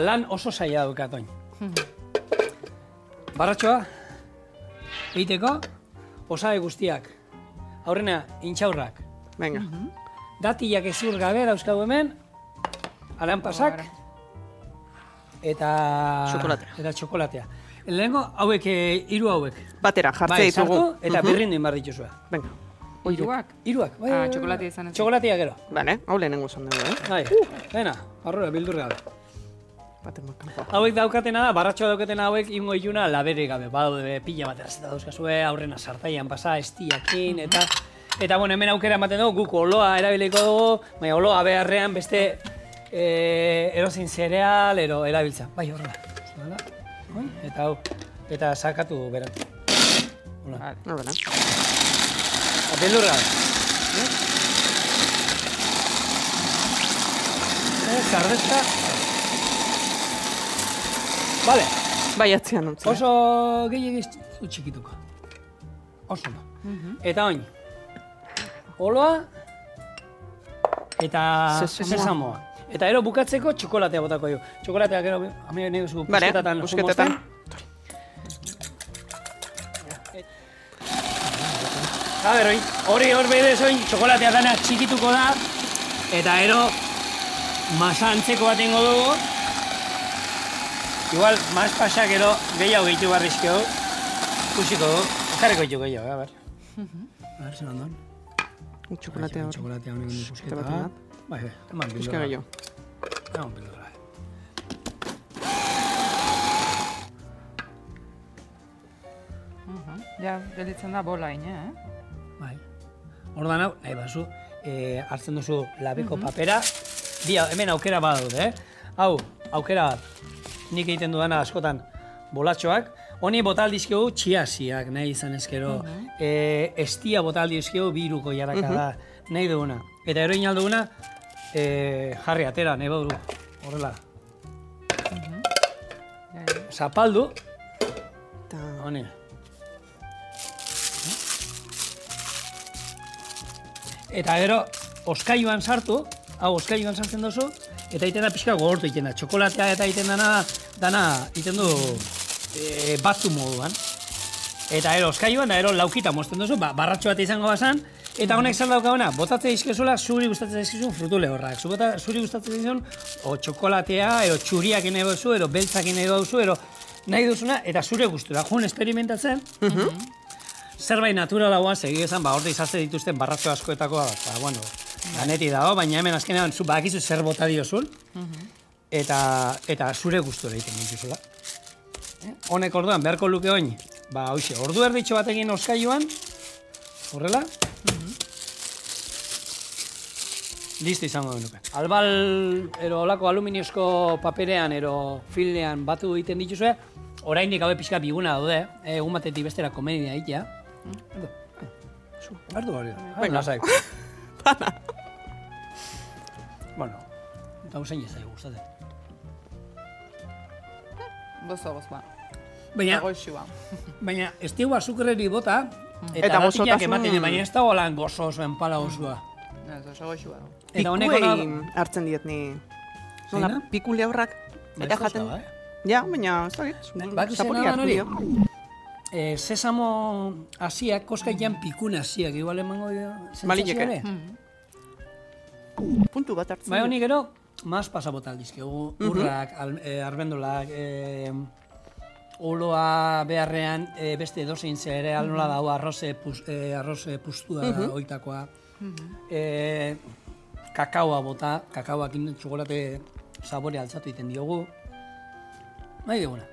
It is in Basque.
lan oso zaila daukat oin. Barratxoa, egiteko, osabe guztiak. Aurrena, intxaurrak. Venga. Datillak ezur gabe dauzkagu hemen, aranpasak, eta txokolatea. Lehenengo, hauek, hiru hauek. Batera, jartzea ditugu. Sartu, eta birrindu inbar dituzua. Venga. Hiruak? Hiruak, bai. Txokolatea izan ez. Txokolatea gero. Bale, hau lehenengo zan dugu, Bai, bena, barrura, bildurri gabe. Baten kanpoa. Hauek daukatena da, barratxoa daukatena hauek ingo iluna labere gabe. Badaude pila bat erazeta dauzkazue, aurrena sartaian pasa, estiakin, eta bueno, hemen aukera ematen dugu, guk oloa erabiliko dugu, baina oloa beharrean beste erozin zereal, erabiltza. Bai, horrela. Eta hau, eta sakatu beran. Hola. Horrela. Bildurri gabe. Zardezka. Vale. Bai, atzean ontzea. Oso gehiagiz txikituko. Oso da. Eta oin, oloa eta sesamoa. Eta ero bukatzeko txokolatea botako jo. Txokolatea gero, amire nire zu busketetan. Busketetan. A ber, hori hor behidez oin, txokolatea dana txikituko da. Eta ero, masa antzeko bat ingo dugu. Igual, maz pasak ero gehiago gehitu barrizkio. Kusiko du. Ekarriko ditu gehiago, a ber. A ber, zen ondon. Txokolatea hor. Txokolatea honek nik Busketa busketa. bat. Bai, eman bildura. Buska gehiago. Eman bildura. Ja, gelitzen da bola ine, Bai. Ordan hau, nahi bazu, hartzen duzu labeko papera. Hemen aukera badaude, Hau, aukera bat. Nik egiten dudana askotan bolatxoak. Honi botal dizkiogu txiasiak nahi izan ezkero. Estia botal dizkiogu biruko jarraka da nahi duguna. Eta eroin alduguna jarri atera, nahi bauru. Horrela. Zapaldu. Honi. Eta gero, oskailuan sartu. Hau, oskailuan sartzen duzu. Eta egiten da pixka gogortu egiten da. Txokolatea eta egiten dana egiten du batzu moduan. Eta ero oskailuan, da ero laukita mozten duzu, barratxo bat izango bazan. Eta honek zer daukaguna, botatzea izkezula zuri gustatzen zaizkizun frutu lehorrak. Zuri gustatzen zaizkizun, o txokolatea, ero txuriak nahi duzu, ero beltzak nahi duzu, ero nahi duzuna, eta zure gustura. Jun experimentatzen, zerbait naturalagoa segi esan, horte izazte dituzten barratxo askoetako, bueno, ganeti dago, baina hemen azkenean badakizu zer bota diozun, eta zure gustura egiten dituzula. Honek orduan, beharko luke oin, hoxe, ordu erditxo batekin oskailuan, horrela, listo izango genuke. Albal, ero olako aluminiozko paperean, ero filean batu egiten dituzue, oraindik haue pixka biguna daude, egun batetik bestera komedia egitea. Ardu hori da. Venga, lasai. Pana. Bueno, eta usain ez zaigu gustatzen. Gozo, ba. Baina, ez digu azukerreri bota, eta datiak ematen, baina ez dago lan gozo oso enpala osua. Oso goxua. Pikuei hartzen diet ni. Nola, pikule aurrak. Eta jaten. Ja, baina, ez da zapori hartu dio. Sesamo hasiak, koskaian pikune hasiak, igual emango sentsazio ere. Puntu bat hartzen. Bai, honi gero, maz pasabota aldizkiogu, urrak, arbendolak, oloa beharrean beste edozein zereal nola dago arroze pustua oitakoa. Kakaoa bota, kakaoak txokolate sabore altzatu egiten diogu. Nahi diguna.